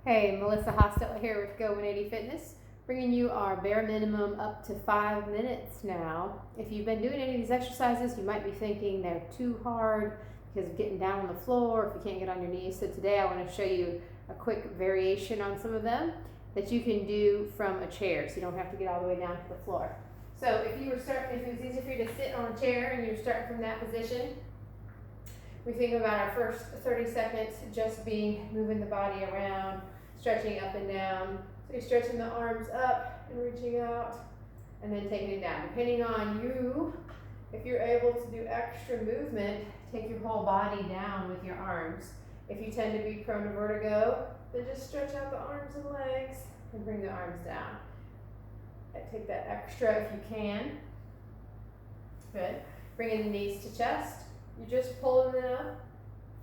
Hey, Melissa Hostetler here with GO-180 Fitness, bringing you our bare minimum up to 5 minutes now. If you've been doing any of these exercises, you might be thinking they're too hard because of getting down on the floor, if you can't get on your knees. So today I want to show you a quick variation on some of them that you can do from a chair, so you don't have to get all the way down to the floor. So if it was easy for you to sit on a chair and you're starting from that position, we think about our first 30 seconds just being moving the body around, stretching up and down. So you're stretching the arms up and reaching out, and then taking it down. Depending on you, if you're able to do extra movement, take your whole body down with your arms. If you tend to be prone to vertigo, then just stretch out the arms and legs and bring the arms down. Take that extra if you can. Good. Bringing the knees to chest. You're just pulling them up.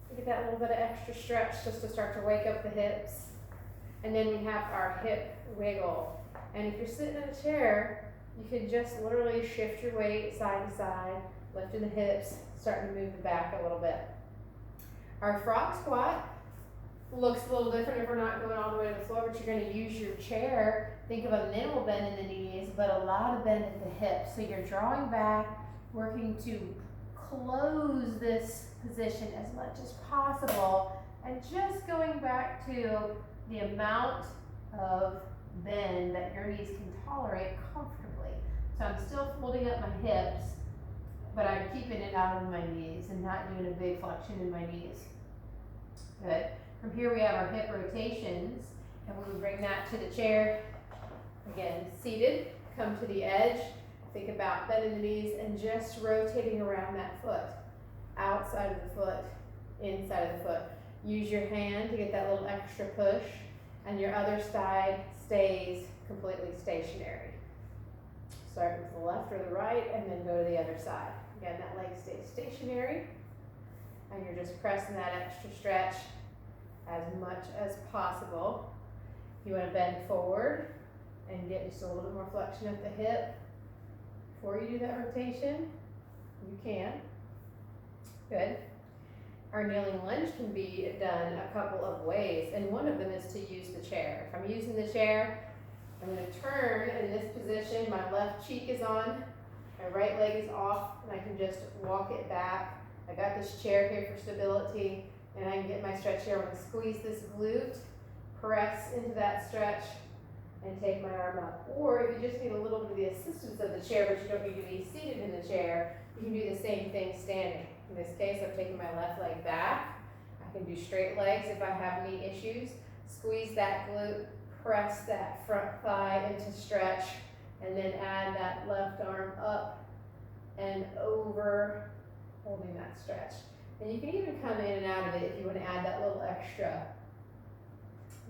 You get that little bit of extra stretch just to start to wake up the hips. And then we have our hip wiggle. And if you're sitting in a chair, you can just literally shift your weight side to side, lifting the hips, starting to move the back a little bit. Our Frock Squat looks a little different if we're not going all the way to the floor, but you're going to use your chair. Think of a minimal bend in the knees, but a lot of bend at the hips. So you're drawing back, working to close this position as much as possible, and just going back to the amount of bend that your knees can tolerate comfortably. So I'm still folding up my hips, but I'm keeping it out of my knees and not doing a big flexion in my knees. Good. From here we have our hip rotations, and we would bring that to the chair. Again, seated, come to the edge. Think about bending the knees and just rotating around that foot. Outside of the foot, inside of the foot. Use your hand to get that little extra push, and your other side stays completely stationary. Start with the left or the right, and then go to the other side. Again, that leg stays stationary, and you're just pressing that extra stretch as much as possible. You want to bend forward and get just a little bit more flexion at the hip. Before you do that rotation, you can. Good. Our kneeling lunge can be done a couple of ways, and one of them is to use the chair. If I'm using the chair, I'm going to turn in this position. My left cheek is on, my right leg is off, and I can just walk it back. I got this chair here for stability, and I can get my stretch here. I'm going to squeeze this glute, press into that stretch, and take my arm up. Or if you just need a little bit of the assistance of the chair, but you don't need to be seated in the chair, you can do the same thing standing. In this case, I'm taking my left leg back. I can do straight legs if I have knee issues. Squeeze that glute, press that front thigh into stretch, and then add that left arm up and over, holding that stretch. And you can even come in and out of it if you want to add that little extra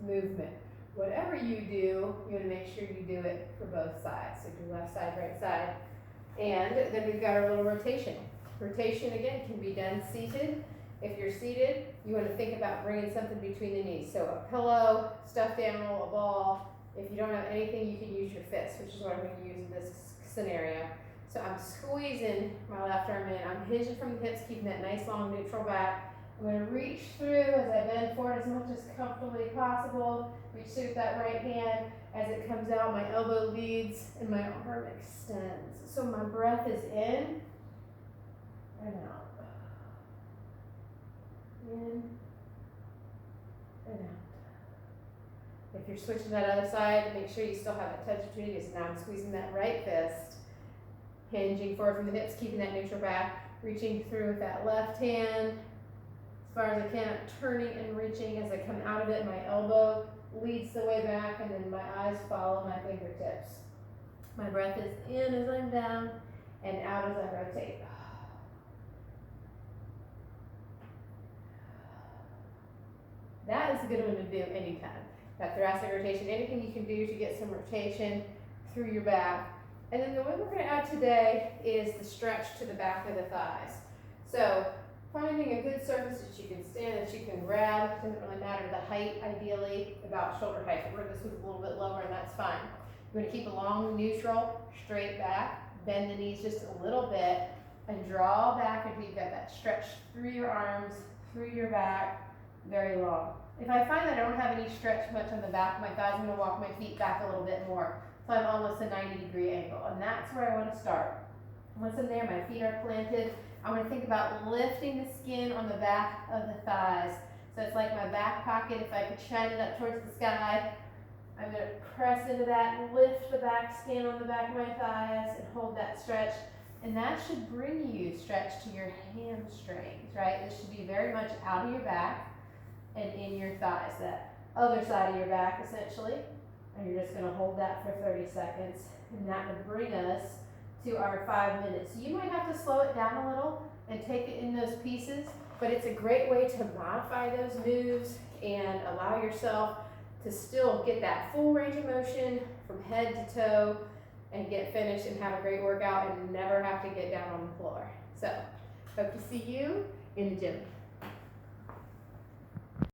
movement. Whatever you do, you want to make sure you do it for both sides. So do left side, right side. And then we've got our little rotation. Rotation, again, can be done seated. If you're seated, you want to think about bringing something between the knees. So a pillow, stuffed animal, a ball. If you don't have anything, you can use your fist, which is what I'm going to use in this scenario. So I'm squeezing my left arm in. I'm hinging from the hips, keeping that nice long neutral back. I'm going to reach through as I bend forward as much as comfortably possible. Reach through with that right hand. As it comes out, my elbow leads and my arm extends. So my breath is in and out. In and out. If you're switching that other side, make sure you still have that touch between you. So now I'm squeezing that right fist, hinging forward from the hips, keeping that neutral back, reaching through with that left hand. As far as I can, turning and reaching. As I come out of it, my elbow leads the way back, and then my eyes follow my fingertips. My breath is in as I'm down, and out as I rotate. That is a good one to do anytime. That thoracic rotation, anything you can do to get some rotation through your back. And then the one we're going to add today is the stretch to the back of the thighs. So finding a good surface that you can stand, that you can grab. It doesn't really matter the height, ideally about shoulder height. Where this was a little bit lower, and that's fine. You're going to keep a long neutral, straight back, bend the knees just a little bit, and draw back until you've got that stretch through your arms, through your back, very long. If I find that I don't have any stretch much on the back of my thighs, I'm gonna walk my feet back a little bit more. So I'm almost a 90-degree angle, and that's where I wanna start. Once I'm there, my feet are planted. I want to think about lifting the skin on the back of the thighs. So it's like my back pocket. If I could shine it up towards the sky, I'm going to press into that and lift the back skin on the back of my thighs and hold that stretch. And that should bring you stretch to your hamstrings, right? This should be very much out of your back and in your thighs, that other side of your back essentially. And you're just going to hold that for 30 seconds. And that would bring us to our 5 minutes. You might have to slow it down a little and take it in those pieces, but it's a great way to modify those moves and allow yourself to still get that full range of motion from head to toe and get finished and have a great workout and never have to get down on the floor. So, hope to see you in the gym.